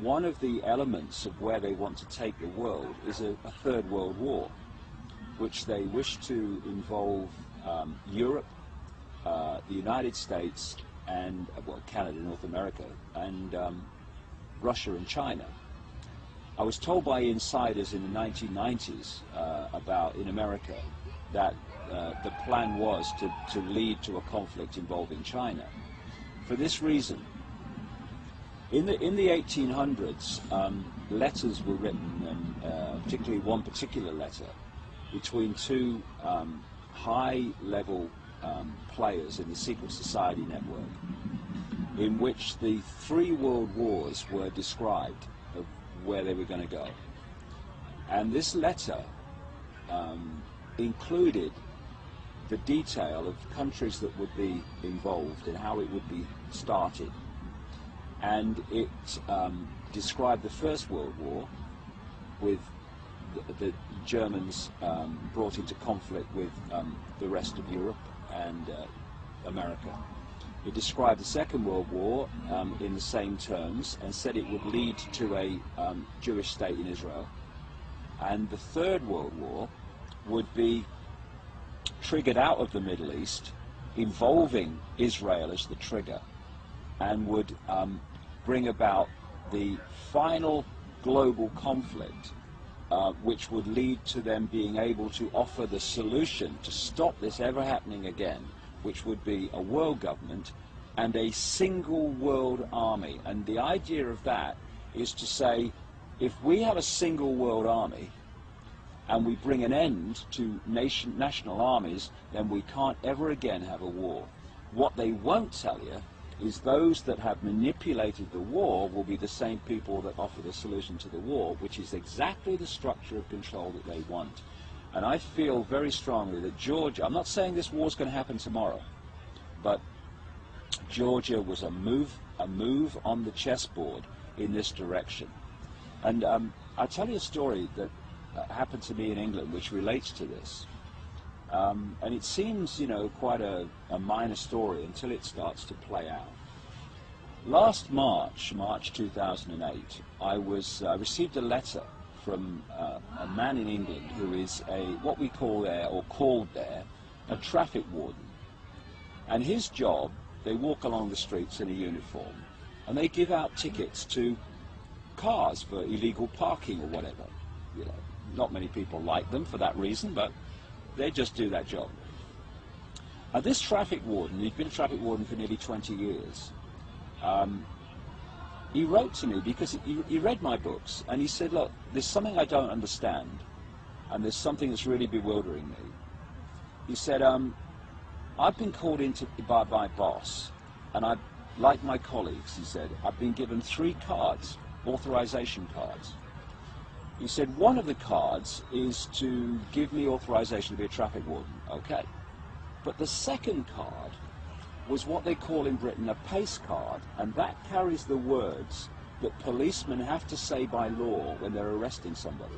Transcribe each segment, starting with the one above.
one of the elements of where they want to take the world is a third world war, which they wish to involve Europe, the United States, and well, Canada, North America, and Russia and China. I was told by insiders in the 1990s in America that the plan was to lead to a conflict involving China. For this reason, in the 1800s, letters were written, and particularly one particular letter, between two high-level players in the secret society network, in which the 3 world wars were described of where they were going to go. And this letter included the detail of countries that would be involved and how it would be started. And it described the First World War, with the Germans brought into conflict with the rest of Europe and America. It described the Second World War in the same terms and said it would lead to a Jewish state in Israel. And the Third World War would be triggered out of the Middle East, involving Israel as the trigger, and would bring about the final global conflict, which would lead to them being able to offer the solution to stop this ever happening again, which would be a world government and a single world army. And the idea of that is to say, if we have a single world army and we bring an end to national armies, then we can't ever again have a war. What they won't tell you is those that have manipulated the war will be the same people that offer the solution to the war, which is exactly the structure of control that they want. And I feel very strongly that Georgia, I'm not saying this war's going to happen tomorrow, but Georgia was a move on the chessboard in this direction. And I'll tell you a story that happened to me in England which relates to this. And it seems, you know, quite a minor story until it starts to play out. Last March 2008, I received a letter from a man in England who is what we call there, or called there, a traffic warden. And his job, they walk along the streets in a uniform, and they give out tickets to cars for illegal parking or whatever. You know, not many people like them for that reason, but they just do that job. And this traffic warden, he'd been a traffic warden for nearly 20 years. He wrote to me because he read my books, and he said, look, there's something I don't understand, and there's something that's really bewildering me. He said, I've been called in by my boss, and like my colleagues, he said, I've been given 3 cards, authorization cards. He said, one of the cards is to give me authorization to be a traffic warden. Okay. But the second card was what they call in Britain a pace card, and that carries the words that policemen have to say by law when they're arresting somebody.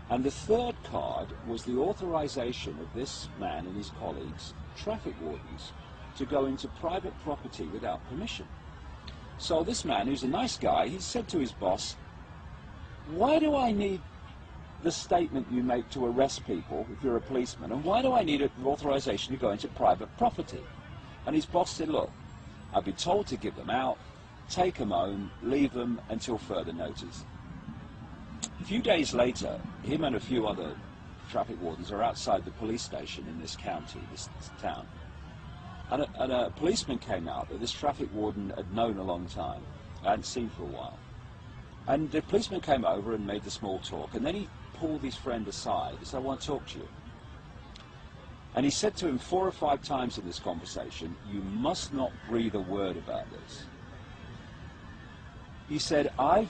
And the third card was the authorization of this man and his colleagues, traffic wardens, to go into private property without permission. So this man, who's a nice guy, he said to his boss, why do I need the statement you make to arrest people if you're a policeman, and why do I need an authorization to go into private property? And his boss said, look, I've been told to give them out, take them home, leave them until further notice. A few days later, him and a few other traffic wardens are outside the police station in this county, this town. And a policeman came out that this traffic warden had known a long time, I hadn't seen for a while. And the policeman came over and made the small talk, and then he pulled his friend aside and said, I want to talk to you. And he said to him 4 or 5 times in this conversation, you must not breathe a word about this. He said, I've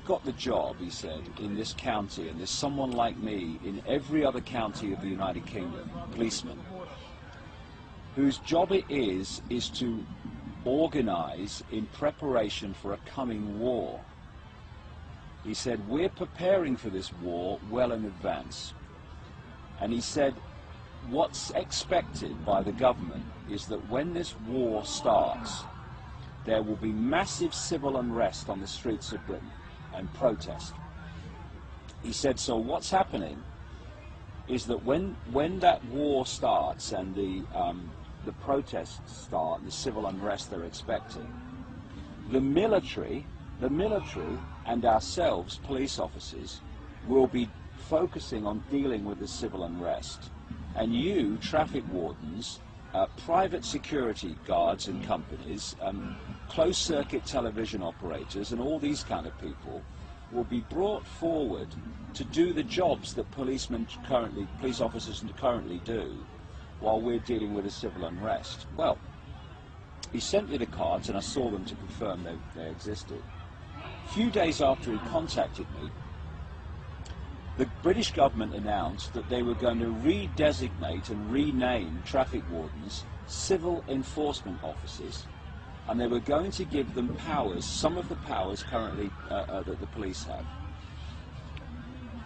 got the job, he said, in this county, and there's someone like me in every other county of the United Kingdom, policeman, whose job it is to organize in preparation for a coming war. He said, we're preparing for this war well in advance. And he said, what's expected by the government is that when this war starts, there will be massive civil unrest on the streets of Britain and protest. He said, so what's happening is that when that war starts and the protests start, the civil unrest they're expecting, the military and ourselves, police officers, will be focusing on dealing with the civil unrest. And you, traffic wardens, private security guards and companies, closed-circuit television operators, and all these kind of people will be brought forward to do the jobs that police officers currently do while we're dealing with a civil unrest. Well, he sent me the cards, and I saw them to confirm they existed. A few days after he contacted me, the British government announced that they were going to redesignate and rename traffic wardens civil enforcement officers, and they were going to give them powers, some of the powers currently that the police have.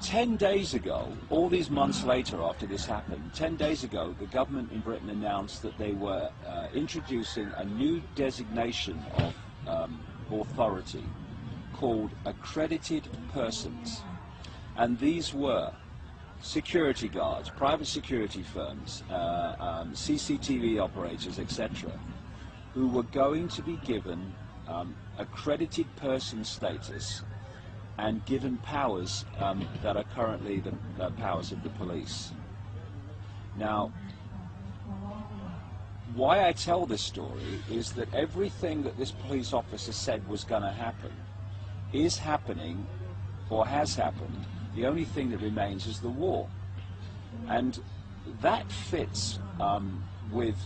10 days ago, all these months later after this happened, 10 days ago, the government in Britain announced that they were introducing a new designation of authority called accredited persons. And these were security guards, private security firms, CCTV operators, etc., who were going to be given accredited person status and given powers that are currently the powers of the police. Now, why I tell this story is that everything that this police officer said was going to happen is happening or has happened. The only thing that remains is the war. And that fits with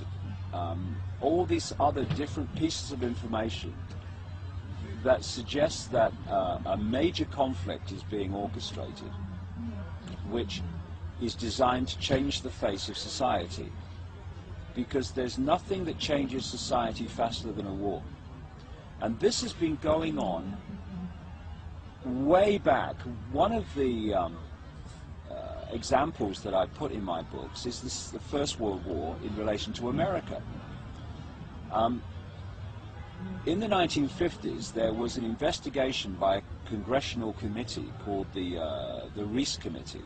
all these other different pieces of information that suggests that a major conflict is being orchestrated, which is designed to change the face of society. Because there's nothing that changes society faster than a war. And this has been going on way back. One of the examples that I put in my books is the First World War in relation to America. In the 1950s, there was an investigation by a congressional committee called the Reese Committee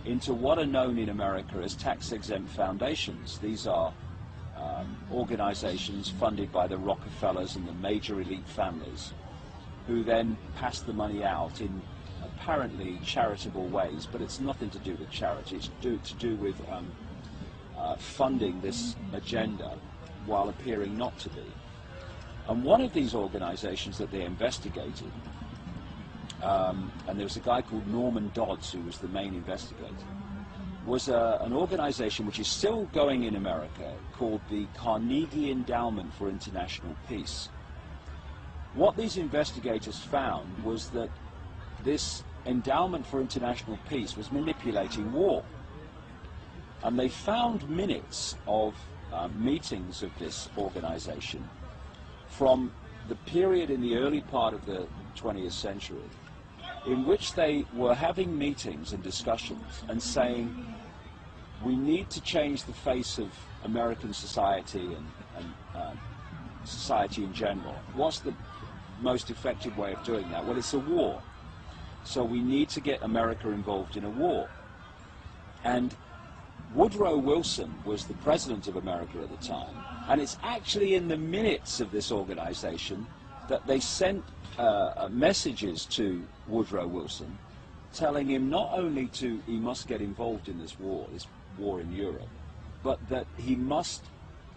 into what are known in America as tax-exempt foundations. These are organizations funded by the Rockafellers and the major elite families, who then pass the money out in apparently charitable ways, but it's nothing to do with charity. It's to do with funding this agenda while appearing not to be. And one of these organizations that they investigated, and there was a guy called Norman Dodds who was the main investigator, was an organization which is still going in America called the Carnegie Endowment for International Peace. What these investigators found was that this Endowment for International Peace was manipulating war. And they found minutes of meetings of this organization from the period in the early part of the 20th century in which they were having meetings and discussions and saying, we need to change the face of American society and society in general. What's the most effective way of doing that? Well, it's a war. So we need to get America involved in a war. And Woodrow Wilson was the president of America at the time, and it's actually in the minutes of this organization that they sent messages to Woodrow Wilson telling him not only he must get involved in this war in Europe, but that he must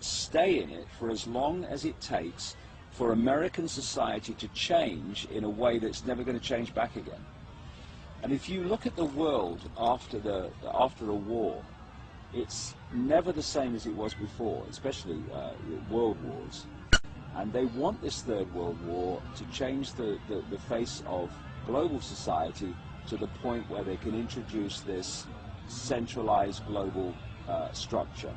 stay in it for as long as it takes for American society to change in a way that's never going to change back again. And if you look at the world after a war, it's never the same as it was before, especially world wars. And they want this Third World War to change the face of global society to the point where they can introduce this centralized global structure.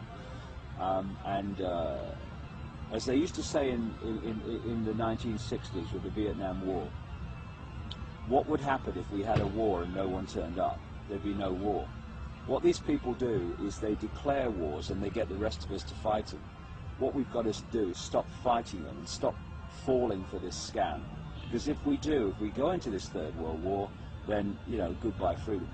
As they used to say in the 1960s with the Vietnam War, what would happen if we had a war and no one turned up? There'd be no war. What these people do is they declare wars and they get the rest of us to fight them. What we've got to do is stop fighting them and stop falling for this scam. Because if we go into this Third World War, then, you know, goodbye freedom.